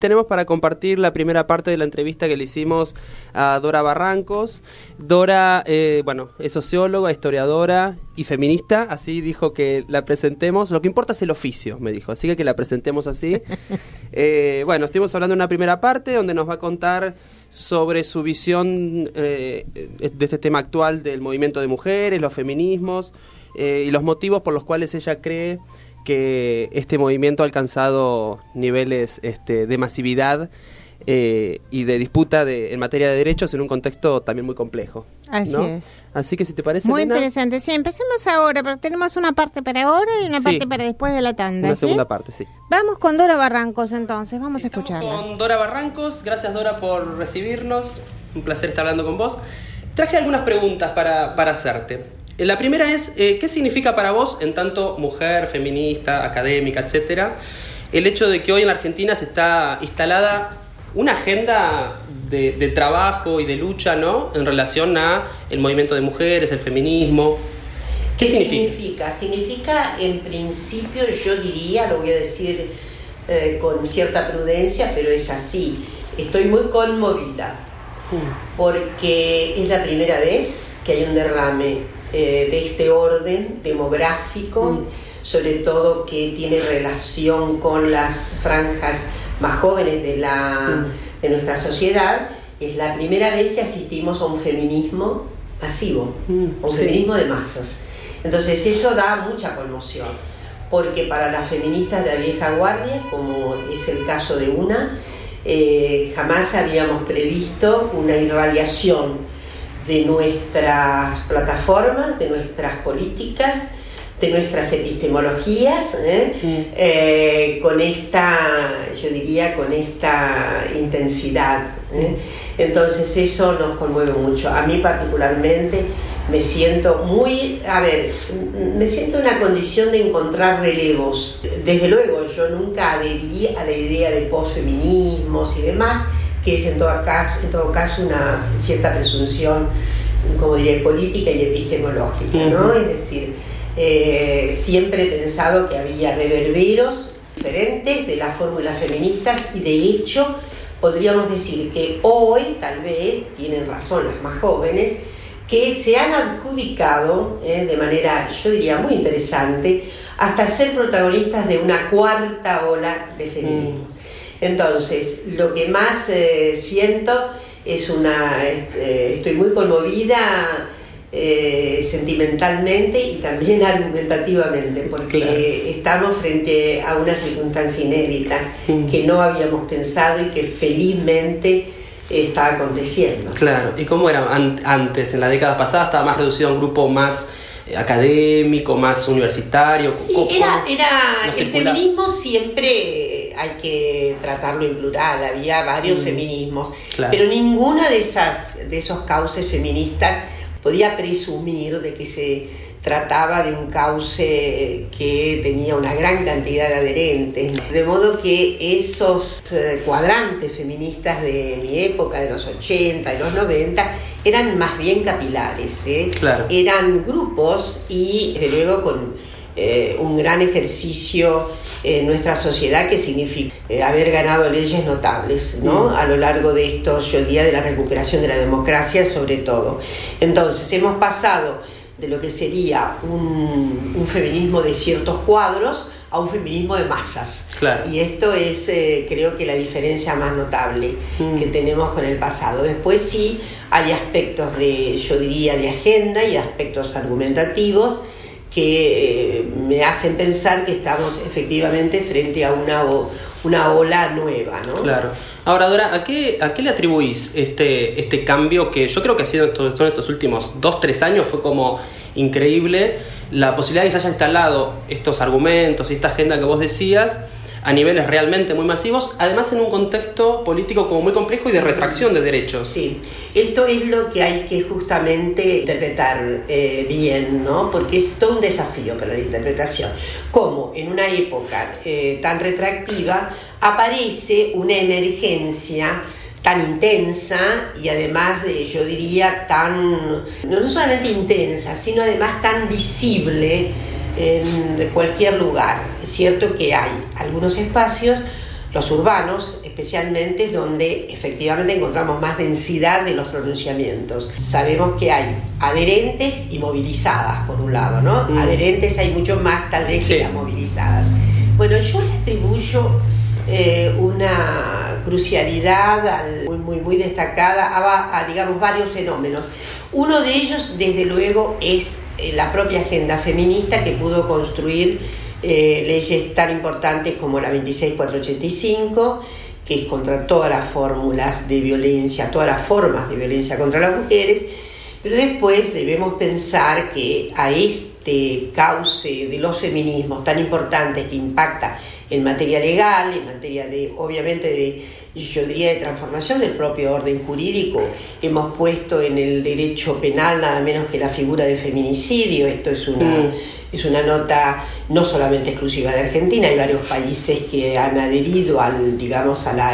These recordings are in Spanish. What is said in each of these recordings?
tenemos para compartir la primera parte de la entrevista que le hicimos a Dora Barrancos. Dora, es socióloga, historiadora y feminista, así dijo que la presentemos. Lo que importa es el oficio, me dijo, así que la presentemos así. Estuvimos hablando de una primera parte donde nos va a contar sobre su visión de este tema actual del movimiento de mujeres, los feminismos y los motivos por los cuales ella cree que este movimiento ha alcanzado niveles de masividad y de disputa en materia de derechos en un contexto también muy complejo. Así ¿no? es. Así que si te parece, muy Elena, interesante. Sí, empecemos ahora, pero tenemos una parte para ahora y una parte para después de la tanda. Una ¿sí? segunda parte, sí. Vamos con Dora Barrancos entonces, vamos a Estamos escucharla. con Dora Barrancos. Gracias, Dora, por recibirnos. Un placer estar hablando con vos. Traje algunas preguntas para hacerte. La primera es, ¿qué significa para vos, en tanto mujer, feminista, académica, etcétera, el hecho de que hoy en la Argentina se está instalada una agenda de trabajo y de lucha, ¿no?, en relación a el movimiento de mujeres, el feminismo? ¿Qué significa? Significa, en principio, yo diría, lo voy a decir con cierta prudencia, pero es así, estoy muy conmovida, porque es la primera vez que hay un derrame de este orden demográfico, sobre todo que tiene relación con las franjas más jóvenes de nuestra sociedad. Es la primera vez que asistimos a un feminismo masivo, a un feminismo de masas. Entonces eso da mucha conmoción, porque para las feministas de la vieja guardia, como es el caso de una, jamás habíamos previsto una irradiación de nuestras plataformas, de nuestras políticas, de nuestras epistemologías, con esta, yo diría, con esta intensidad. Entonces eso nos conmueve mucho. A mí particularmente me siento me siento en una condición de encontrar relevos. Desde luego, yo nunca adherí a la idea de posfeminismos y demás, que es en todo caso una cierta presunción, como diría, política y epistemológica, ¿no? Es decir, siempre he pensado que había reverberos diferentes de las fórmulas feministas y de hecho podríamos decir que hoy, tal vez, tienen razón las más jóvenes, que se han adjudicado de manera, yo diría, muy interesante, hasta ser protagonistas de una cuarta ola de feminismo. Entonces, lo que más siento es estoy muy conmovida sentimentalmente y también argumentativamente, porque estamos frente a una circunstancia inédita que no habíamos pensado y que felizmente está aconteciendo. Claro, ¿y cómo era antes? En la década pasada estaba más reducido a un grupo más académico, más universitario. Sí, el feminismo siempre hay que tratarlo en plural, había varios feminismos, pero ninguna de esos cauces feministas podía presumir de que se trataba de un cauce que tenía una gran cantidad de adherentes, de modo que esos cuadrantes feministas de mi época, de los 80, de los 90, eran más bien capilares, eran grupos y desde luego con un gran ejercicio en nuestra sociedad que significa haber ganado leyes notables, ¿no? A lo largo de estos, yo diría, de la recuperación de la democracia sobre todo. Entonces hemos pasado de lo que sería un feminismo de ciertos cuadros a un feminismo de masas. Y esto es, creo que la diferencia más notable que tenemos con el pasado. Después sí hay aspectos yo diría, de agenda y aspectos argumentativos que me hacen pensar que estamos efectivamente frente a una ola nueva, ¿no? Claro. Ahora, Dora, ¿a qué le atribuís este cambio que yo creo que ha sido en estos últimos 2-3 años? Fue como increíble la posibilidad de que se haya instalado estos argumentos y esta agenda que vos decías a niveles realmente muy masivos, además en un contexto político como muy complejo y de retracción de derechos. Sí, esto es lo que hay que justamente interpretar bien, ¿no? Porque es todo un desafío para la interpretación. Como en una época tan retractiva aparece una emergencia tan intensa y además, yo diría, no solamente intensa, sino además tan visible en cualquier lugar. Es cierto que hay algunos espacios, los urbanos especialmente donde efectivamente encontramos más densidad de los pronunciamientos. Sabemos que hay adherentes y movilizadas, por un lado, ¿no? Adherentes hay mucho más tal vez que las movilizadas. Bueno, yo le atribuyo una crucialidad muy destacada a, digamos, varios fenómenos. Uno de ellos, desde luego, es la propia agenda feminista que pudo construir leyes tan importantes como la 26485, que es contra todas las fórmulas de violencia, todas las formas de violencia contra las mujeres, pero después debemos pensar que a este cauce de los feminismos tan importantes que impacta en materia legal, en materia de, obviamente, yo diría, de transformación del propio orden jurídico, hemos puesto en el derecho penal nada menos que la figura de feminicidio. Esto es una nota no solamente exclusiva de Argentina, hay varios países que han adherido a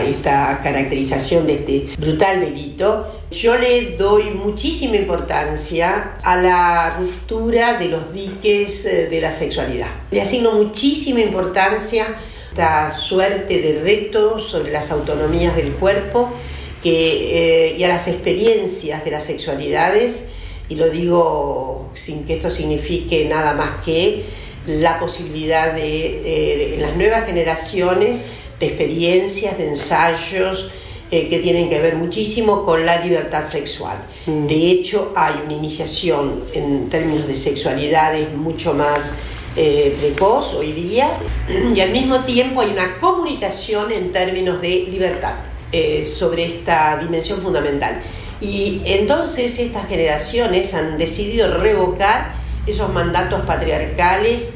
esta caracterización de este brutal delito. Yo le doy muchísima importancia a la ruptura de los diques de la sexualidad. Le asigno muchísima importancia a esta suerte de reto sobre las autonomías del cuerpo y a las experiencias de las sexualidades, y lo digo sin que esto signifique nada más que la posibilidad de en las nuevas generaciones, de experiencias, de ensayos, que tienen que ver muchísimo con la libertad sexual. De hecho, hay una iniciación en términos de sexualidades mucho más precoz hoy día, y al mismo tiempo hay una comunicación en términos de libertad sobre esta dimensión fundamental. Y entonces estas generaciones han decidido revocar esos mandatos patriarcales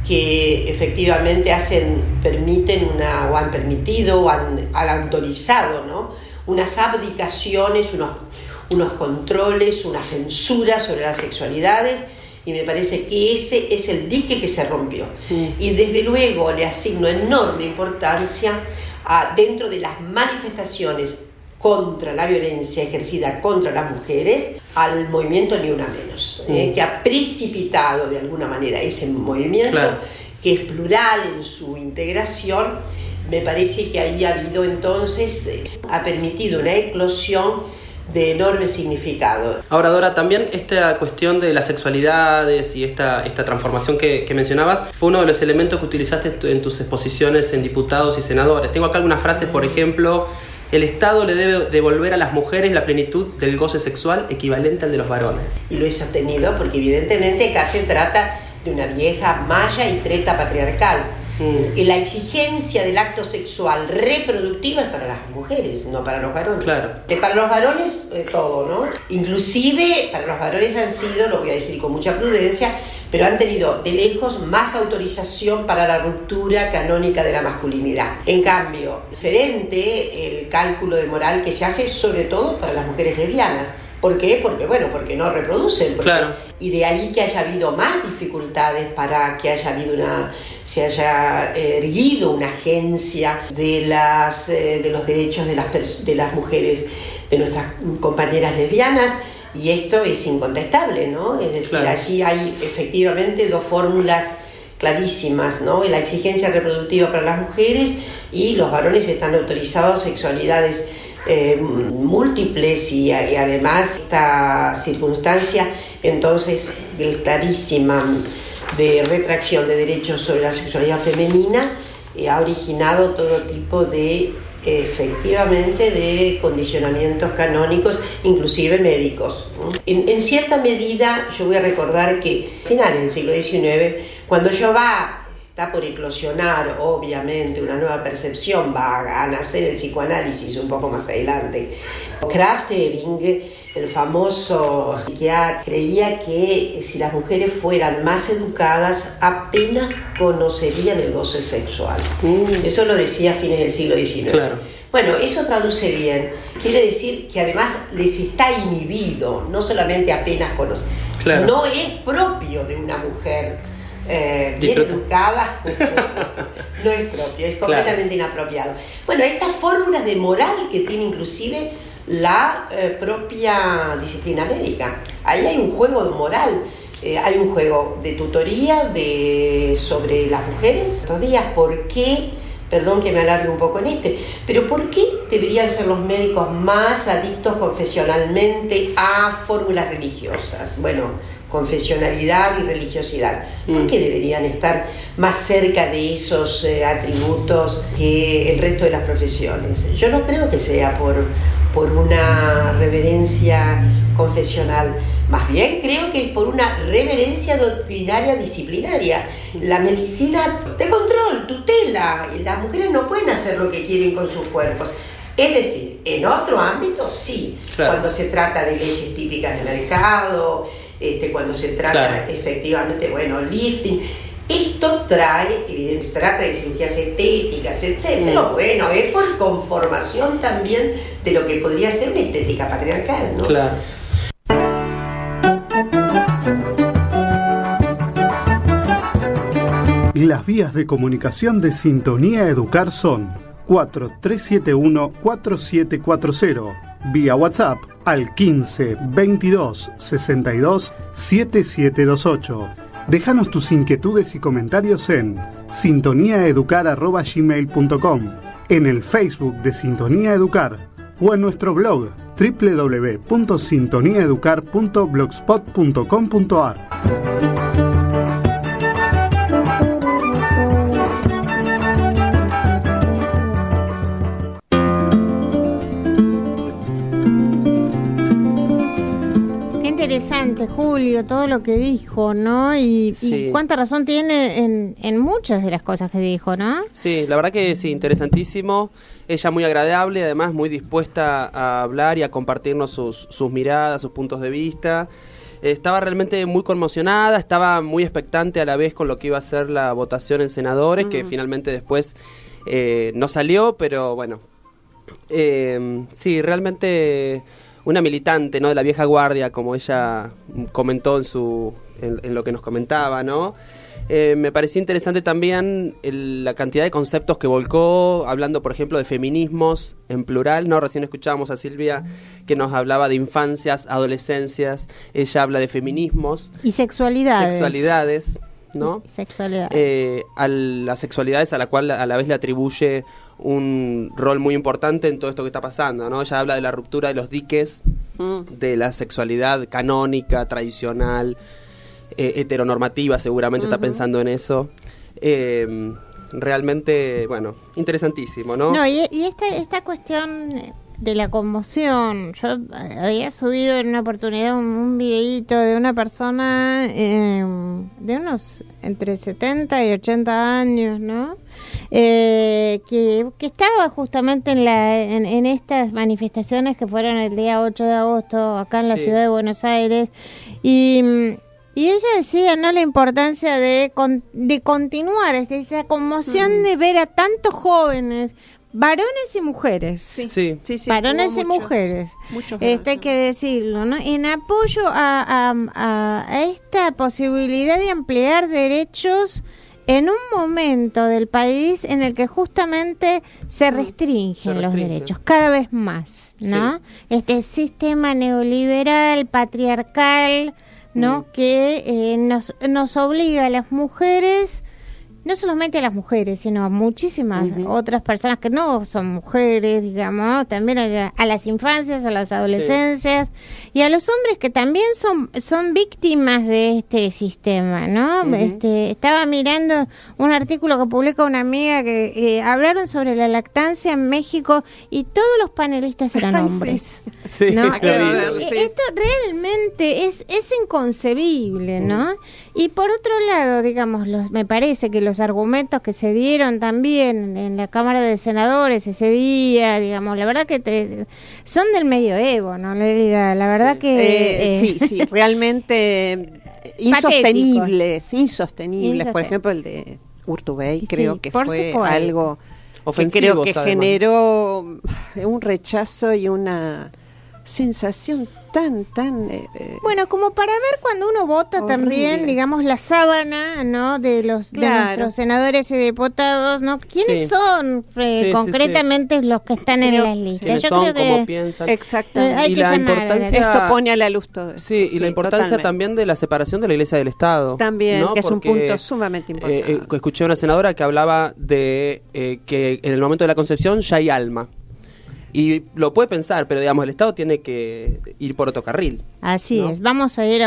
que efectivamente permiten o han permitido o han autorizado, ¿no?, unas abdicaciones, unos controles, una censura sobre las sexualidades, y me parece que ese es el dique que se rompió. Y desde luego le asigno enorme importancia dentro de las manifestaciones contra la violencia ejercida contra las mujeres, al movimiento Ni Una Menos, que ha precipitado de alguna manera ese movimiento, claro, que es plural en su integración. Me parece que ahí ha habido entonces, ha permitido una eclosión de enorme significado. Ahora, Dora, también esta cuestión de las sexualidades y esta transformación que mencionabas fue uno de los elementos que utilizaste en tus exposiciones en diputados y senadores. Tengo acá algunas frases, por ejemplo: el Estado le debe devolver a las mujeres la plenitud del goce sexual equivalente al de los varones. Y lo he sostenido porque evidentemente acá se trata de una vieja malla y treta patriarcal. La exigencia del acto sexual reproductivo es para las mujeres, no para los varones. Claro. Para los varones todo, ¿no? Inclusive para los varones han sido, lo voy a decir con mucha prudencia, pero han tenido de lejos más autorización para la ruptura canónica de la masculinidad. En cambio, diferente el cálculo de moral que se hace sobre todo para las mujeres lesbianas. ¿Por qué? Porque no reproducen. Claro. Y de ahí que haya habido más dificultades para que se haya erguido una agencia de los derechos de las mujeres, de nuestras compañeras lesbianas, y esto es incontestable, ¿no? Es decir, claro, allí hay efectivamente dos fórmulas clarísimas, ¿no? La exigencia reproductiva para las mujeres, y los varones están autorizados a sexualidades múltiples, y además esta circunstancia entonces clarísima de retracción de derechos sobre la sexualidad femenina ha originado todo tipo de efectivamente de condicionamientos canónicos, inclusive médicos, ¿no? En cierta medida yo voy a recordar que a finales del siglo XIX, cuando está por eclosionar, obviamente, una nueva percepción, va a nacer el psicoanálisis un poco más adelante. Kraft-Ebing, el famoso psiquiatra, creía que si las mujeres fueran más educadas, apenas conocerían el goce sexual. Eso lo decía a fines del siglo XIX. Claro. Bueno, eso traduce bien. Quiere decir que además les está inhibido, no solamente apenas conocen. Claro. No es propio de una mujer bien educada, no es propio, es completamente inapropiado. Bueno, estas fórmulas de moral que tiene inclusive la propia disciplina médica. Ahí hay un juego de moral, hay un juego de tutoría sobre las mujeres. Estos días, ¿por qué perdón que me alargue un poco en pero ¿por qué deberían ser los médicos más adictos confesionalmente a fórmulas religiosas? Bueno, confesionalidad y religiosidad. ¿Por qué deberían estar más cerca de esos atributos que el resto de las profesiones? Yo no creo que sea por una reverencia confesional, más bien creo que es por una reverencia doctrinaria disciplinaria. La medicina de control, tutela, las mujeres no pueden hacer lo que quieren con sus cuerpos. Es decir, en otro ámbito sí, claro. Cuando se trata de leyes típicas de mercado, cuando se trata efectivamente, lifting, esto se trata de cirugías estéticas, etcétera. Bueno, es por conformación también de lo que podría ser una estética patriarcal, ¿no? Claro. Las vías de comunicación de Sintonía Educar son 4371-4740, vía WhatsApp al 15 22 62 7728. Déjanos tus inquietudes y comentarios en sintoniaeducar@gmail.com, en el Facebook de Sintonía Educar o en nuestro blog www.sintoniaeducar.blogspot.com.ar. Interesante, Julio, todo lo que dijo, ¿no? Y cuánta razón tiene en muchas de las cosas que dijo, ¿no? Sí, la verdad que sí, interesantísimo. Ella muy agradable, además muy dispuesta a hablar y a compartirnos sus miradas, sus puntos de vista. Estaba realmente muy conmocionada, estaba muy expectante a la vez con lo que iba a ser la votación en senadores, que finalmente después no salió, pero bueno. Sí, realmente una militante, ¿no?, de la vieja guardia, como ella comentó en lo que nos comentaba, ¿no? Me pareció interesante también la cantidad de conceptos que volcó, hablando, por ejemplo, de feminismos en plural, ¿no? Recién escuchábamos a Silvia que nos hablaba de infancias, adolescencias, ella habla de feminismos. Y sexualidades, ¿no? Sexualidades. A las sexualidades a la cual a la vez le atribuye un rol muy importante en todo esto que está pasando, ¿no? Ella habla de la ruptura de los diques, de la sexualidad canónica, tradicional, heteronormativa, seguramente está pensando en eso. Realmente, bueno, interesantísimo, ¿no? No, y esta cuestión de la conmoción, yo había subido en una oportunidad un videíto de una persona de unos entre 70 y 80 años, ¿no? Que estaba justamente en estas manifestaciones que fueron el día 8 de agosto acá en la ciudad de Buenos Aires, y ella decía, ¿no?, la importancia de continuar esa conmoción de ver a tantos jóvenes, varones y mujeres. Sí, varones y mujeres. Esto hay que decirlo, ¿no? En apoyo a esta posibilidad de ampliar derechos en un momento del país en el que justamente se restringen los derechos cada vez más, ¿no? Este sistema neoliberal, patriarcal, ¿no? Que nos obliga a las mujeres, no solamente a las mujeres, sino a muchísimas otras personas que no son mujeres, digamos, también a las infancias, a las adolescencias y a los hombres que también son víctimas de este sistema, ¿no? Estaba mirando un artículo que publica una amiga que hablaron sobre la lactancia en México y todos los panelistas eran hombres. ¿No? Esto realmente es inconcebible, ¿no? Y por otro lado, digamos, me parece que los argumentos que se dieron también en la Cámara de Senadores ese día, digamos, la verdad que son del medioevo, ¿no, Lérida? La verdad que... sí, realmente insostenibles. Por ejemplo, el de Urtubey, creo que fue algo ofensivo, que creo que generó un rechazo y una sensación tan bueno, como para ver cuando uno vota horrible. También, digamos, la sábana, ¿no? De nuestros senadores y diputados, ¿no? ¿Quiénes son concretamente los que están en las listas? Yo creo que cómo piensan. Exactamente. Hay que llamar. Esto pone a la luz todo. Sí, y la importancia también de la separación de la Iglesia del Estado. También, ¿no? que es un punto sumamente importante. Escuché a una senadora que hablaba de que en el momento de la concepción ya hay alma. Y lo puede pensar, pero digamos el Estado tiene que ir por otro carril. Así es, vamos a ir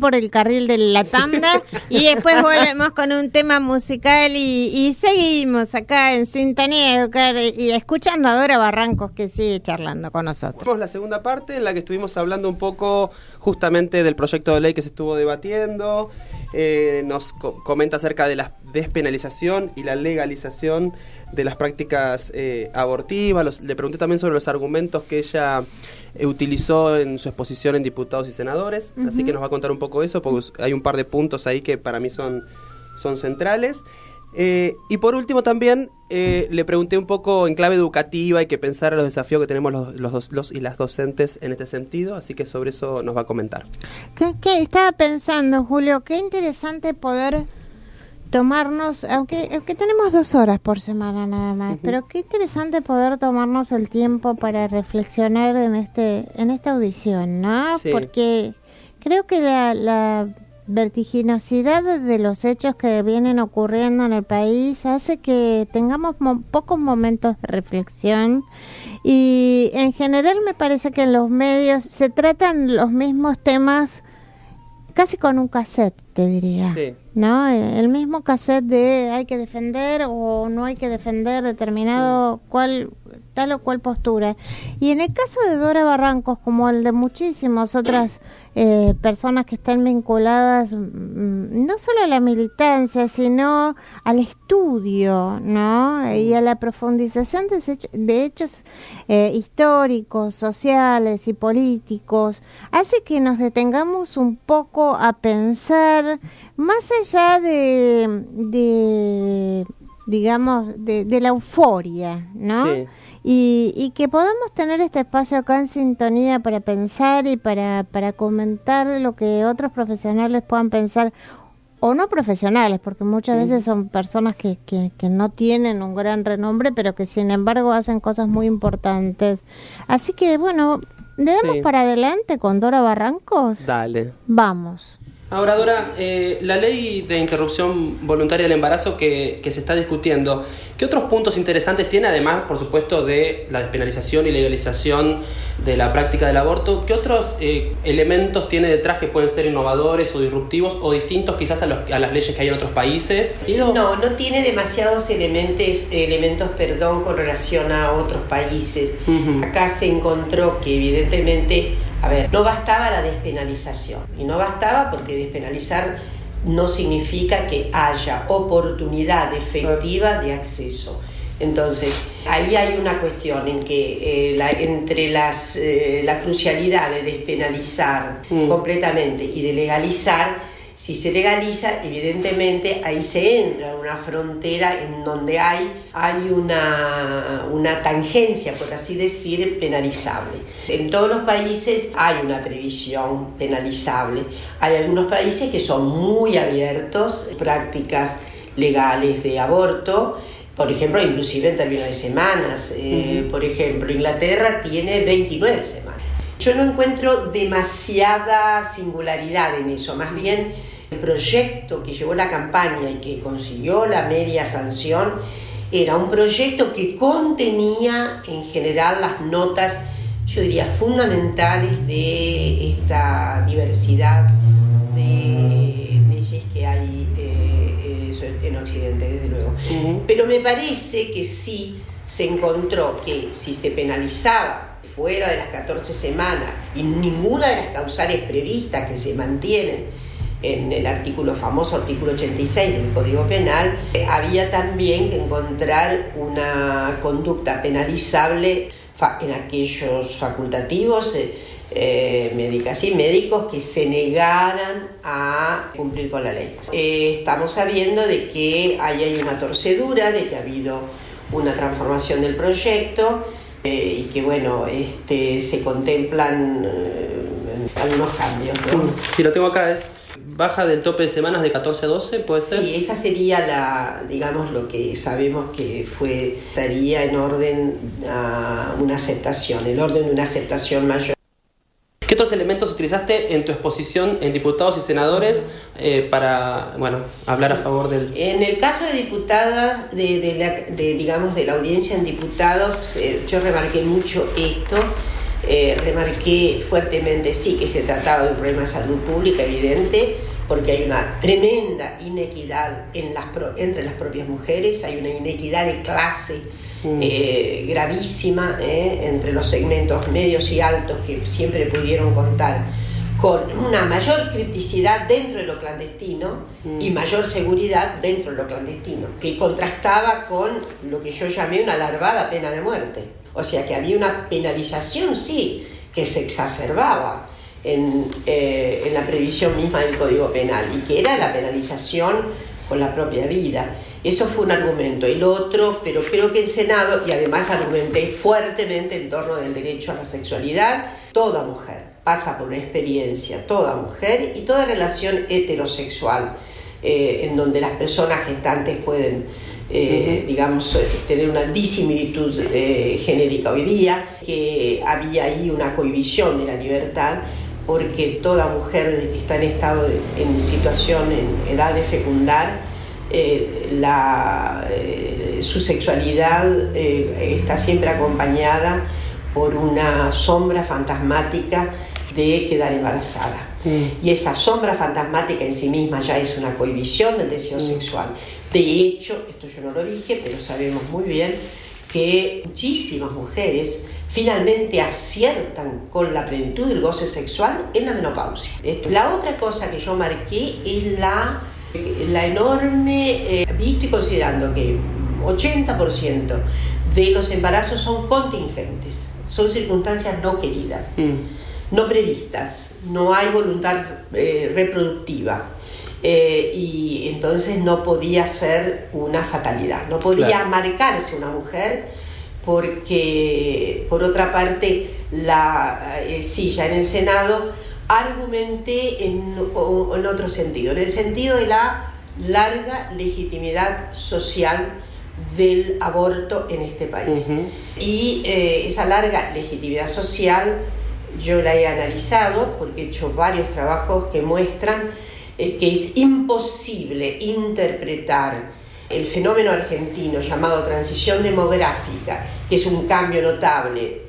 por el carril de la tanda y después volvemos con un tema musical y seguimos acá en Sintonía Educar y escuchando a Dora Barrancos que sigue charlando con nosotros. Tenemos la segunda parte en la que estuvimos hablando un poco justamente del proyecto de ley que se estuvo debatiendo. Nos comenta acerca de la despenalización y la legalización de las prácticas abortivas. Le pregunté también sobre los argumentos que ella utilizó en su exposición en Diputados y Senadores, así que nos va a contar un poco eso, porque hay un par de puntos ahí que para mí son centrales. Y por último también le pregunté un poco en clave educativa y que pensara los desafíos que tenemos los y las docentes en este sentido, así que sobre eso nos va a comentar. ¿Qué estaba pensando, Julio? Qué interesante poder tomarnos, aunque tenemos 2 horas por semana nada más, pero qué interesante poder tomarnos el tiempo para reflexionar en esta audición, ¿no? Sí. Porque creo que la vertiginosidad de los hechos que vienen ocurriendo en el país hace que tengamos pocos momentos de reflexión y en general me parece que en los medios se tratan los mismos temas casi con un cassette, te diría, sí. ¿No? El mismo cassette de hay que defender o no hay que defender determinado tal o cual postura. Y en el caso de Dora Barrancos, como el de muchísimas otras personas que están vinculadas no solo a la militancia, sino al estudio, ¿no? Y a la profundización de hechos históricos, sociales y políticos, hace que nos detengamos un poco a pensar más allá de la euforia, ¿no? Sí. Y que podamos tener este espacio acá en sintonía para pensar y para comentar lo que otros profesionales puedan pensar, o no profesionales, porque muchas veces son personas que no tienen un gran renombre, pero que sin embargo hacen cosas muy importantes. Así que bueno, ¿le damos para adelante con Dora Barrancos? Dale. Vamos. Ahora, Dora, la ley de interrupción voluntaria del embarazo que se está discutiendo, ¿qué otros puntos interesantes tiene, además, por supuesto, de la despenalización y legalización de la práctica del aborto? ¿Qué otros elementos tiene detrás que pueden ser innovadores o disruptivos o distintos quizás a las leyes que hay en otros países? No tiene demasiados elementos con relación a otros países. Acá se encontró que evidentemente... no bastaba la despenalización, y no bastaba porque despenalizar no significa que haya oportunidad efectiva de acceso. Entonces, ahí hay una cuestión en que entre la crucialidad de despenalizar completamente y de legalizar. Si se legaliza, evidentemente ahí se entra en una frontera en donde hay una tangencia, por así decir, penalizable. En todos los países hay una previsión penalizable. Hay algunos países que son muy abiertos, prácticas legales de aborto, por ejemplo, inclusive en términos de semanas. Por ejemplo, Inglaterra tiene 29 semanas. Yo no encuentro demasiada singularidad en eso, más bien el proyecto que llevó la campaña y que consiguió la media sanción era un proyecto que contenía en general las notas, yo diría, fundamentales de esta diversidad de leyes que hay en Occidente, desde luego. Pero me parece que sí se encontró que si se penalizaba fuera de las 14 semanas y ninguna de las causales previstas que se mantienen en el famoso artículo 86 del Código Penal, había también que encontrar una conducta penalizable en aquellos facultativos, médicas y médicos que se negaran a cumplir con la ley. Estamos sabiendo de que ahí hay una torcedura, de que ha habido una transformación del proyecto, y que bueno, se contemplan algunos cambios, ¿no? Si lo tengo acá es baja del tope de semanas de 14 a 12, ¿puede ser? Sí, esa sería lo que sabemos que estaría en orden a una aceptación, el orden de una aceptación mayor. ¿Qué otros elementos utilizaste en tu exposición en diputados y senadores para hablar a favor del...? En el caso de diputadas, de la audiencia en diputados, yo remarqué mucho esto. Remarqué fuertemente, sí, que se trataba de un problema de salud pública evidente, porque hay una tremenda inequidad entre las propias mujeres, hay una inequidad de clase gravísima entre los segmentos medios y altos que siempre pudieron contar con una mayor criticidad dentro de lo clandestino y mayor seguridad dentro de lo clandestino, que contrastaba con lo que yo llamé una larvada pena de muerte. O sea que había una penalización, sí, que se exacerbaba en la previsión misma del Código Penal, y que era la penalización con la propia vida. Eso fue un argumento. El otro, pero creo que el Senado, y además argumenté fuertemente en torno del derecho a la sexualidad, toda mujer pasa por una experiencia, toda mujer y toda relación heterosexual, en donde las personas gestantes pueden tener una disimilitud genérica hoy día, que había ahí una cohibición de la libertad, porque toda mujer desde que está en situación, en edad de fecundar, su sexualidad está siempre acompañada por una sombra fantasmática de quedar embarazada. Y esa sombra fantasmática en sí misma ya es una cohibición del deseo sexual. De hecho, esto yo no lo dije, pero sabemos muy bien que muchísimas mujeres finalmente aciertan con la plenitud del goce sexual en la menopausia. La otra cosa que yo marqué es la enorme, visto y considerando que 80% de los embarazos son contingentes, son circunstancias no queridas, no previstas, no hay voluntad reproductiva. Y entonces no podía ser una fatalidad, no podía marcarse una mujer, porque por otra parte ya en el Senado argumenté en otro sentido, en el sentido de la larga legitimidad social del aborto en este país. Y esa larga legitimidad social yo la he analizado porque he hecho varios trabajos que muestran que es imposible interpretar el fenómeno argentino llamado transición demográfica, que es un cambio notable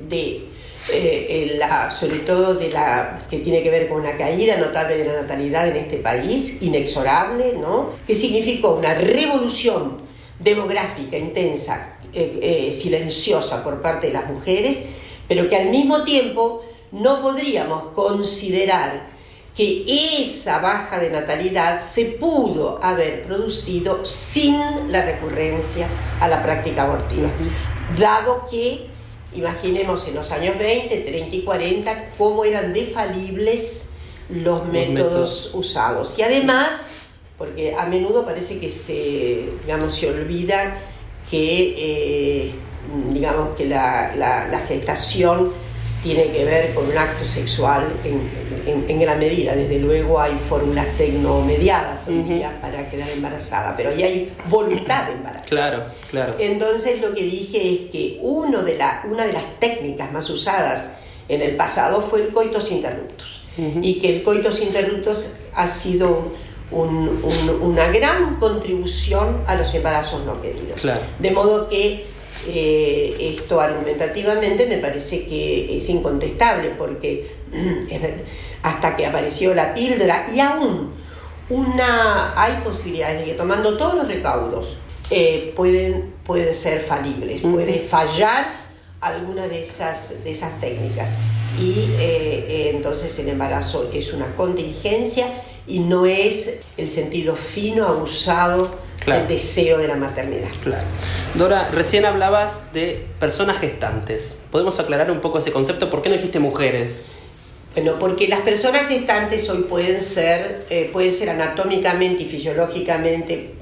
sobre todo que tiene que ver con una caída notable de la natalidad en este país, inexorable, ¿no? Que significó una revolución demográfica intensa, silenciosa por parte de las mujeres, pero que al mismo tiempo no podríamos considerar que esa baja de natalidad se pudo haber producido sin la recurrencia a la práctica abortiva, dado que, imaginemos en los años 20, 30 y 40, cómo eran defalibles los métodos usados. Y además, porque a menudo parece que se olvida que, que la gestación tiene que ver con un acto sexual en gran medida. Desde luego hay fórmulas tecnomediadas hoy día para quedar embarazada, pero ahí hay voluntad de embarazo. Claro. Entonces lo que dije es que una de las técnicas más usadas en el pasado fue el coitus interruptus, y que el coitus interruptus ha sido una gran contribución a los embarazos no queridos. De modo que esto argumentativamente me parece que es incontestable, porque hasta que apareció la píldora, y aún hay posibilidades de que tomando todos los recaudos pueden ser falibles, puede fallar alguna de esas técnicas, y entonces el embarazo es una contingencia y no es el sentido fino, abusado del deseo de la maternidad. Dora, recién hablabas de personas gestantes. ¿Podemos aclarar un poco ese concepto? ¿Por qué no dijiste mujeres? Bueno, porque las personas gestantes hoy pueden ser anatómicamente y fisiológicamente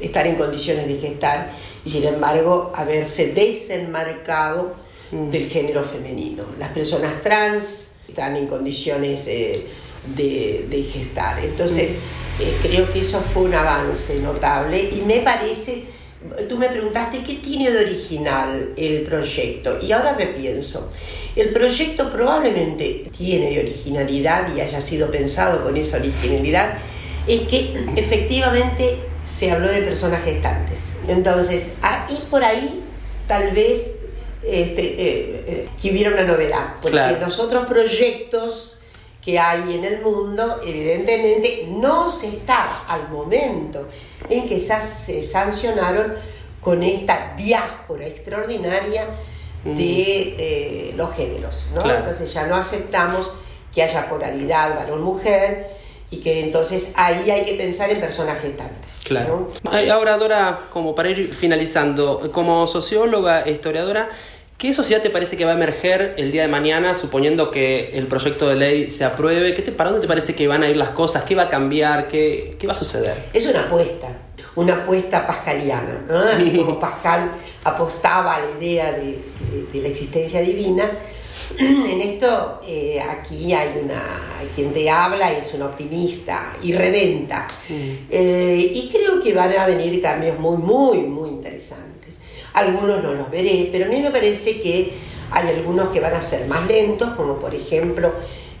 estar en condiciones de gestar, y sin embargo haberse desenmarcado del género femenino. Las personas trans están en condiciones de gestar. Entonces, creo que eso fue un avance notable y me parece, tú me preguntaste qué tiene de original el proyecto y ahora repienso. El proyecto probablemente tiene de originalidad y haya sido pensado con esa originalidad, es que efectivamente se habló de personas gestantes. Entonces, ahí por ahí tal vez que hubiera una novedad, porque los otros proyectos que hay en el mundo, evidentemente no se estaba al momento en que se sancionaron con esta diáspora extraordinaria de los géneros, ¿no? Entonces ya no aceptamos que haya polaridad varón-mujer y que entonces ahí hay que pensar en personas gestantes. Claro. ¿No? Ahora, Dora, como para ir finalizando, como socióloga, historiadora, ¿qué sociedad te parece que va a emerger el día de mañana, suponiendo que el proyecto de ley se apruebe? ¿Para dónde te parece que van a ir las cosas? ¿Qué va a cambiar? ¿Qué va a suceder? Es una apuesta pascaliana, ¿no? Así como Pascal apostaba a la idea de la existencia divina. En esto, aquí quien te habla es una optimista irredenta. Y creo que van a venir cambios muy, muy, muy interesantes. Algunos no los veré, pero a mí me parece que hay algunos que van a ser más lentos, como por ejemplo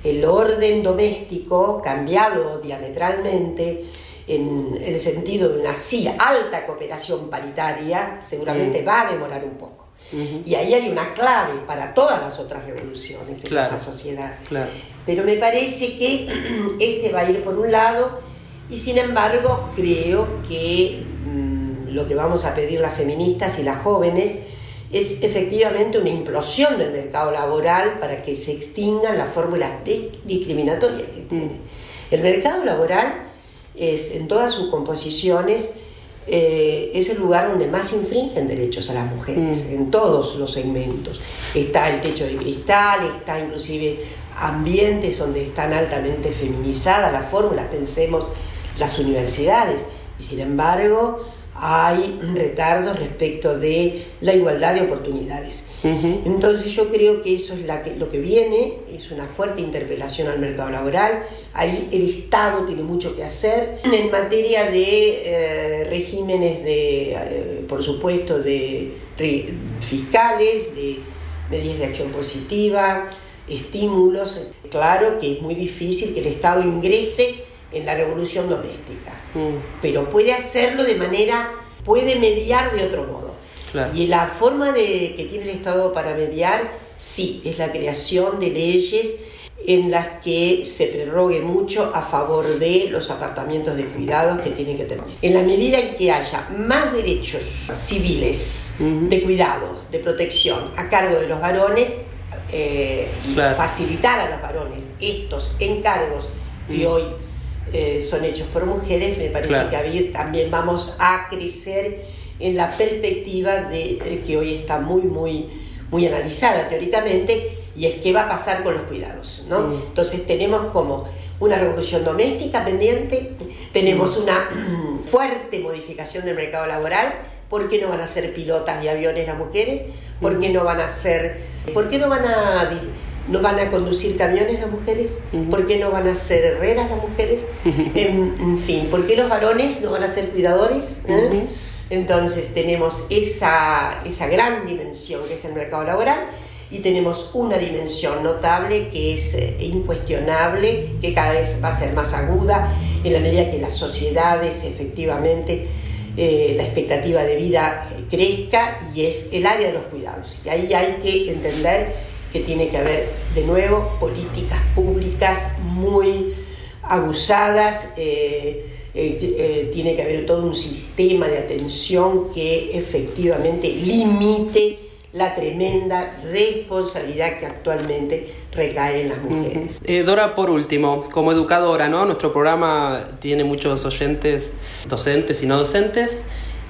el orden doméstico cambiado diametralmente en el sentido de una alta cooperación paritaria, seguramente va a demorar un poco. Y ahí hay una clave para todas las otras revoluciones en esta sociedad. Pero me parece que este va a ir por un lado y sin embargo creo que lo que vamos a pedir las feministas y las jóvenes es efectivamente una implosión del mercado laboral para que se extingan las fórmulas discriminatorias que tiene. El mercado laboral es, en todas sus composiciones, es el lugar donde más infringen derechos a las mujeres, en todos los segmentos. Está el techo de cristal, está inclusive ambientes donde están altamente feminizadas las fórmulas, pensemos las universidades, y sin embargo hay retardos respecto de la igualdad de oportunidades. Entonces yo creo que eso es lo que viene, es una fuerte interpelación al mercado laboral. Ahí el Estado tiene mucho que hacer en materia de regímenes por supuesto, de fiscales, de medidas de acción positiva, estímulos. Claro que es muy difícil que el Estado ingrese en la revolución doméstica, pero puede hacerlo puede mediar de otro modo. Y la forma que tiene el Estado para mediar, sí, es la creación de leyes en las que se prorrogue mucho a favor de los apartamentos de cuidados que tienen que tener. En la medida en que haya más derechos civiles de cuidados, de protección a cargo de los varones, y facilitar a los varones estos encargos que hoy son hechos por mujeres, me parece que también vamos a crecer en la perspectiva de que hoy está muy, muy, muy analizada teóricamente, y es qué va a pasar con los cuidados, ¿no? Entonces tenemos como una revolución doméstica pendiente, tenemos una fuerte modificación del mercado laboral. ¿Por qué no van a ser pilotas de aviones las mujeres? ¿Por qué no van a conducir camiones las mujeres? ¿Por qué no van a ser herreras las mujeres? En fin, ¿por qué los varones no van a ser cuidadores? Entonces tenemos esa gran dimensión que es el mercado laboral, y tenemos una dimensión notable que es incuestionable, que cada vez va a ser más aguda en la medida que las sociedades efectivamente la expectativa de vida crezca, y es el área de los cuidados. Y ahí hay que entender que tiene que haber de nuevo políticas públicas muy aguzadas, tiene que haber todo un sistema de atención que efectivamente limite la tremenda responsabilidad que actualmente recae en las mujeres. Dora, por último, como educadora, ¿no? Nuestro programa tiene muchos oyentes, docentes y no docentes.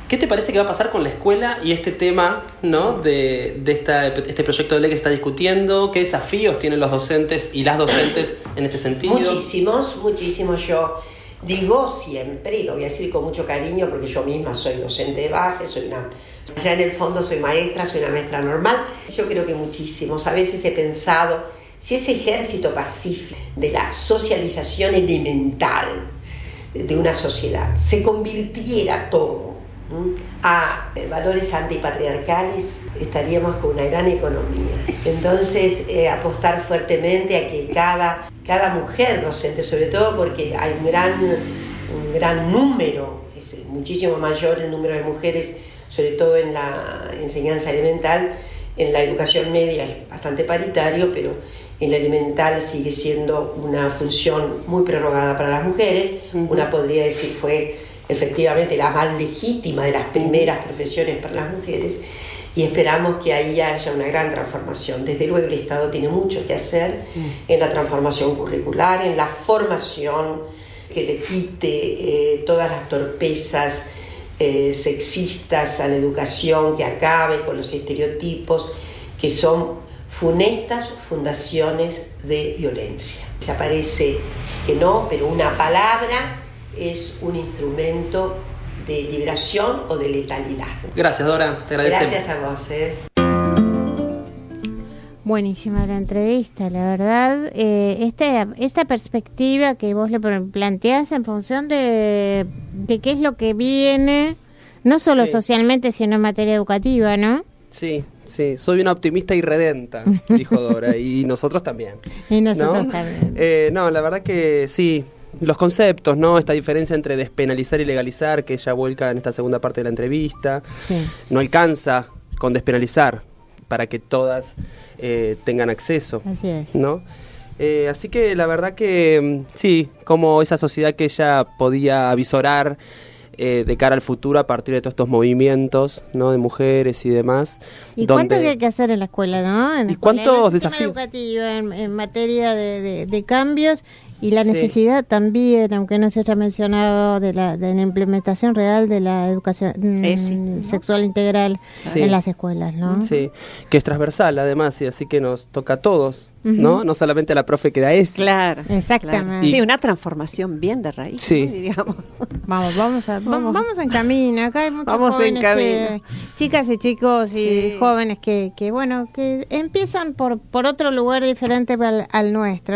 ¿Qué te parece que va a pasar con la escuela y este tema, ¿no? de este proyecto de ley que se está discutiendo? ¿Qué desafíos tienen los docentes y las docentes en este sentido? Muchísimos. Yo digo siempre, y lo voy a decir con mucho cariño porque yo misma soy docente de base, soy una Ya en el fondo soy una maestra normal. Yo creo que muchísimos. A veces he pensado, si ese ejército pacífico de la socialización elemental de una sociedad se convirtiera todo a valores antipatriarcales, estaríamos con una gran economía. Entonces, apostar fuertemente a que cada mujer docente, sobre todo porque hay un gran número, es muchísimo mayor el número de mujeres, sobre todo en la enseñanza elemental. En la educación media es bastante paritario, pero en la elemental sigue siendo una función muy prerrogada para las mujeres. Una podría decir fue efectivamente la más legítima de las primeras profesiones para las mujeres, y esperamos que ahí haya una gran transformación. Desde luego el Estado tiene mucho que hacer en la transformación curricular, en la formación que le quite todas las torpezas sexistas a la educación, que acabe con los estereotipos que son funestas fundaciones de violencia. Se parece que no, pero una palabra es un instrumento de liberación o de letalidad. Gracias, Dora, te agradecemos. Gracias a vos. Buenísima la entrevista, la verdad. Esta perspectiva que vos le planteás en función de qué es lo que viene, no solo socialmente, sino en materia educativa, ¿no? Sí, soy una optimista irredenta, dijo Dora, y nosotros también. Y nosotros también. No, la verdad que sí. Los conceptos, ¿no? Esta diferencia entre despenalizar y legalizar, que ella vuelca en esta segunda parte de la entrevista, no alcanza con despenalizar para que todas tengan acceso. Así es. ¿No? Así que la verdad que sí, como esa sociedad que ella podía avisorar de cara al futuro a partir de todos estos movimientos, ¿no? De mujeres y demás. ¿Y cuánto hay que hacer en la escuela, no? En ¿Y cuántos desafíos? Educativa, en materia de cambios. Y la necesidad también, aunque no se haya mencionado, de la implementación real de la educación sexual integral en las escuelas, ¿no? Sí, que es transversal además, y así que nos toca a todos, ¿no? No solamente a la profe que da eso. Claro. Exactamente. Sí, una transformación bien de raíz, sí. ¿no? Diríamos. Vamos en camino. Acá hay muchos jóvenes chicas y chicos y jóvenes que empiezan por otro lugar diferente al nuestro.